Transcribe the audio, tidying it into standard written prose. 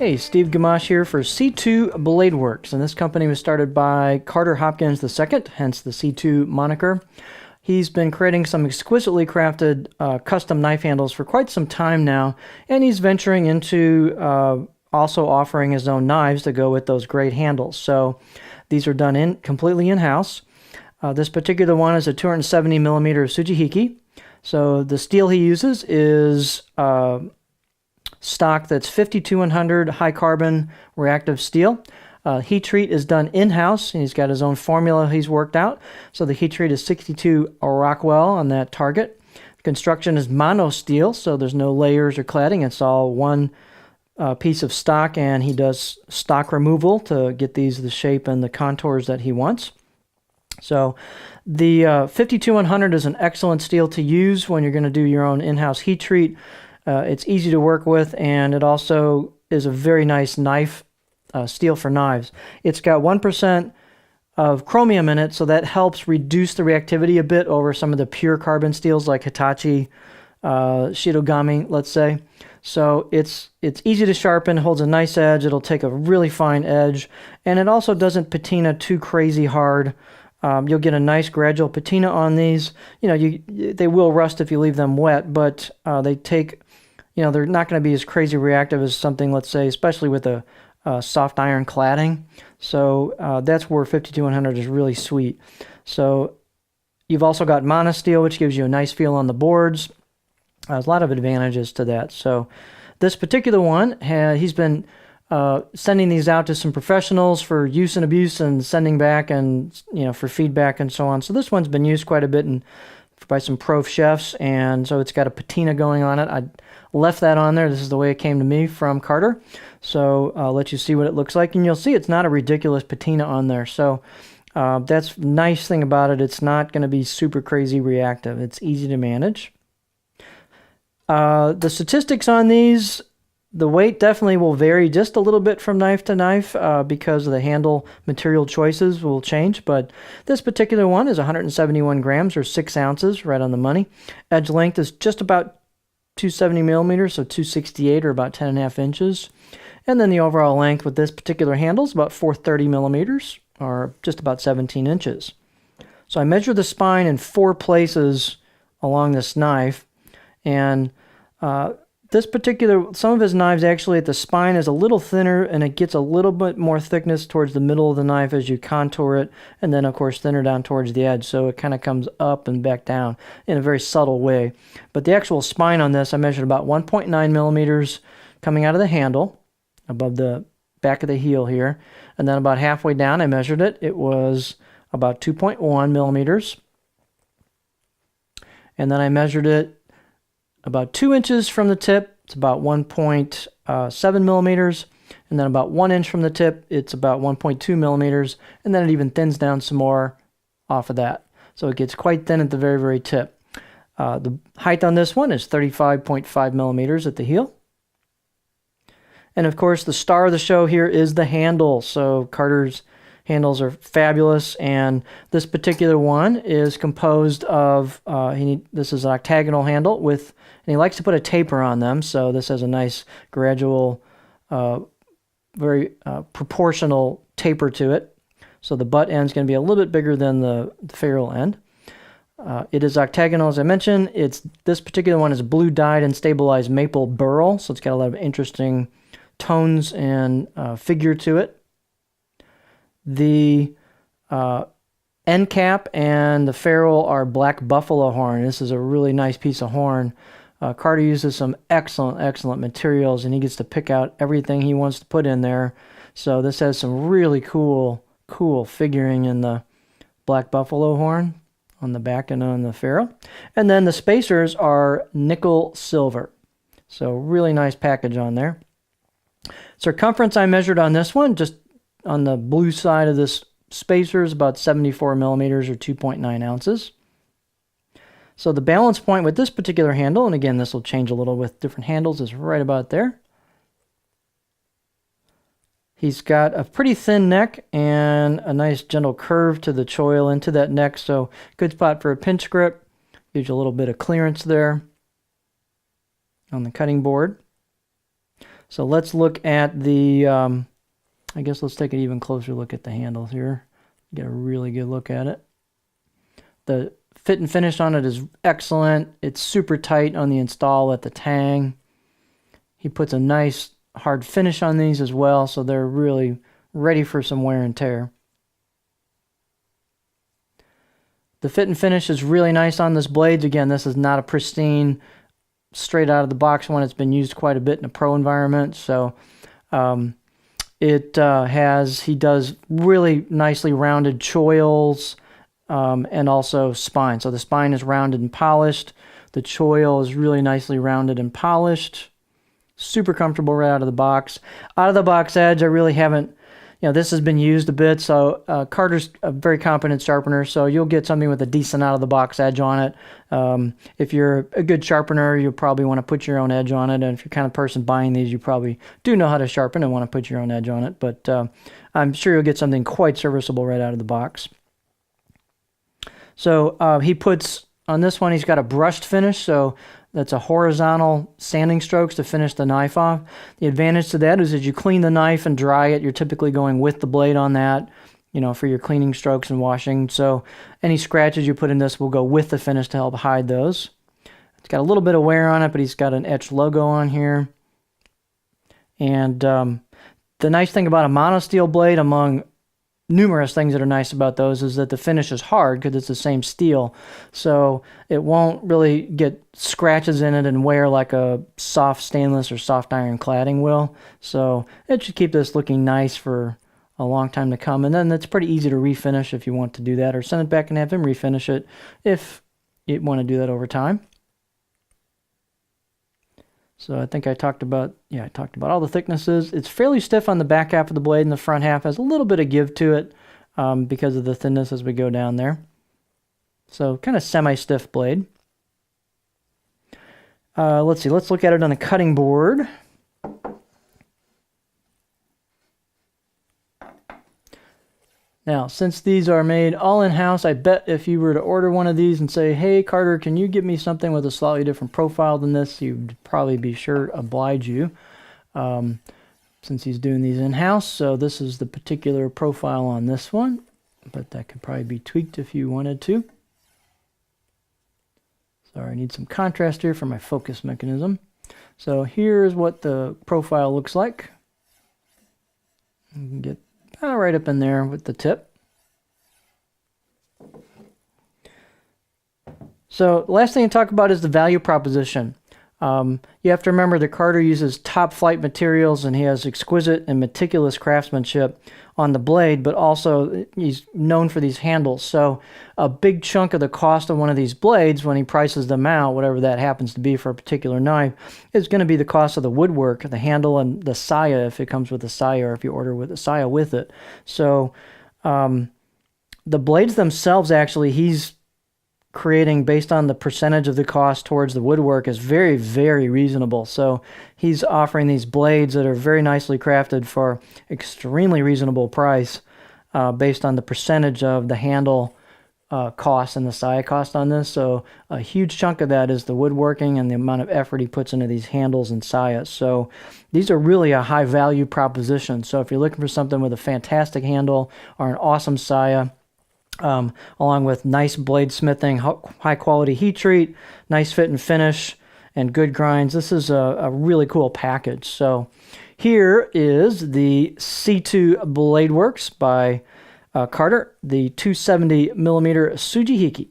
Hey, Steve Gamache here for C2 Bladeworks, and this company was started by Carter Hopkins II, hence the C2 moniker. He's been creating some exquisitely crafted custom knife handles for quite some time now, and he's venturing into also offering his own knives to go with those great handles. So these are done completely in-house. This particular one is a 270 millimeter Sujihiki. So the steel he uses is stock that's 52100 high carbon reactive steel. Heat treat is done in-house, and he's got his own formula he's worked out. So the heat treat is 62 Rockwell on that target. The construction is mono steel, so there's no layers or cladding. It's all one piece of stock, and he does stock removal to get these the shape and the contours that he wants. So the 52100 is an excellent steel to use when you're going to do your own in-house heat treat. It's easy to work with, and it also is a very nice knife, steel for knives. It's got 1% of chromium in it, so that helps reduce the reactivity a bit over some of the pure carbon steels like Hitachi, Shidogami, let's say. So it's easy to sharpen, holds a nice edge, it'll take a really fine edge, and it also doesn't patina too crazy hard. You'll get a nice gradual patina on these. You know, they will rust if you leave them wet, but they take, you know, they're not going to be as crazy reactive as something, let's say, especially with a soft iron cladding. So that's where 52100 is really sweet. So you've also got monosteel, which gives you a nice feel on the boards. There's a lot of advantages to that. So this particular one, he's been sending these out to some professionals for use and abuse and sending back and, you know, for feedback and so on. So this one's been used quite a bit by some pro chefs, and so it's got a patina going on it. I left that on there. This is the way it came to me from Carter. So I'll let you see what it looks like, and you'll see it's not a ridiculous patina on there. So that's the nice thing about it. It's not going to be super crazy reactive. It's easy to manage. The statistics on these, the weight definitely will vary just a little bit from knife to knife because the handle material choices will change, but this particular one is 171 grams or 6 ounces, right on the money. Edge length is just about 270 millimeters, so 268 or about 10.5 inches. And then the overall length with this particular handle is about 430 millimeters or just about 17 inches. So I measured the spine in 4 places along this knife, and this particular, some of his knives actually at the spine is a little thinner, and it gets a little bit more thickness towards the middle of the knife as you contour it, and then of course thinner down towards the edge, so it kind of comes up and back down in a very subtle way. But the actual spine on this, I measured about 1.9 millimeters coming out of the handle, above the back of the heel here, and then about halfway down I measured it. It was about 2.1 millimeters, and then I measured it about 2 inches from the tip. It's about 1.7 millimeters, and then about 1 inch from the tip, it's about 1.2 millimeters, and then it even thins down some more off of that. So it gets quite thin at the very, very tip. The height on this one is 35.5 millimeters at the heel. And of course, the star of the show here is the handle. So Carter's handles are fabulous, and this particular one is composed of, this is an octagonal handle with, and he likes to put a taper on them, so this has a nice gradual, very proportional taper to it. So the butt end is going to be a little bit bigger than the ferrule end. It is octagonal, as I mentioned. This particular one is blue dyed and stabilized maple burl, so it's got a lot of interesting tones and figure to it. The end cap and the ferrule are black buffalo horn. This is a really nice piece of horn. Carter uses some excellent materials, and he gets to pick out everything he wants to put in there. So this has some really cool figuring in the black buffalo horn on the back and on the ferrule. And then the spacers are nickel silver. So really nice package on there. Circumference I measured on this one, just on the blue side of this spacer, is about 74 millimeters or 2.9 ounces. So the balance point with this particular handle, and again this will change a little with different handles, is right about there. He's got a pretty thin neck and a nice gentle curve to the choil into that neck, so good spot for a pinch grip. Gives you a little bit of clearance there on the cutting board. So let's look at the, I guess let's take an even closer look at the handles here. Get a really good look at it. The fit and finish on it is excellent. It's super tight on the install at the tang. He puts a nice hard finish on these as well, so they're really ready for some wear and tear. The fit and finish is really nice on this blades. Again, this is not a pristine, straight out of the box one. It's been used quite a bit in a pro environment, so he does really nicely rounded choils and also spine. So the spine is rounded and polished. The choil is really nicely rounded and polished. Super comfortable right out of the box. Out of the box edge, I really haven't, this has been used a bit. So Carter's a very competent sharpener, so you'll get something with a decent out of the box edge on it. If you're a good sharpener, you'll probably want to put your own edge on it. And if you're kind of person buying these, you probably do know how to sharpen and want to put your own edge on it. But I'm sure you'll get something quite serviceable right out of the box. So he puts, on this one, he's got a brushed finish. So that's a horizontal sanding strokes to finish the knife off. The advantage to that is as you clean the knife and dry it, you're typically going with the blade on that, for your cleaning strokes and washing. So any scratches you put in this will go with the finish to help hide those. It's got a little bit of wear on it, but he's got an etched logo on here. And the nice thing about a monosteel blade, among numerous things that are nice about those, is that the finish is hard because it's the same steel, so it won't really get scratches in it and wear like a soft stainless or soft iron cladding will. So it should keep this looking nice for a long time to come, and then it's pretty easy to refinish if you want to do that, or send it back and have him refinish it if you want to do that over time. So I think I talked about all the thicknesses. It's fairly stiff on the back half of the blade, and the front half has a little bit of give to it because of the thinness as we go down there. So kind of semi-stiff blade. Let's see, let's look at it on a cutting board. Now, since these are made all in-house, I bet if you were to order one of these and say, hey, Carter, can you get me something with a slightly different profile than this, you'd probably be sure to oblige you since he's doing these in-house. So this is the particular profile on this one, but that could probably be tweaked if you wanted to. Sorry, I need some contrast here for my focus mechanism. So here's what the profile looks like. You can get right up in there with the tip. So last thing to talk about is the value proposition. You have to remember that Carter uses top flight materials, and he has exquisite and meticulous craftsmanship on the blade, but also he's known for these handles. So a big chunk of the cost of one of these blades, when he prices them out, whatever that happens to be for a particular knife, is going to be the cost of the woodwork, the handle, and the saya if it comes with a saya, or if you order with a saya with it. So the blades themselves, actually, he's creating based on the percentage of the cost towards the woodwork is very, very reasonable. So he's offering these blades that are very nicely crafted for extremely reasonable price based on the percentage of the handle cost and the saya cost on this. So a huge chunk of that is the woodworking and the amount of effort he puts into these handles and sayas. So these are really a high value proposition. So if you're looking for something with a fantastic handle or an awesome saya, along with nice blade smithing, high quality heat treat, nice fit and finish, and good grinds, this is a really cool package. So here is the C2 Bladeworks by Carter, the 270mm Sujihiki.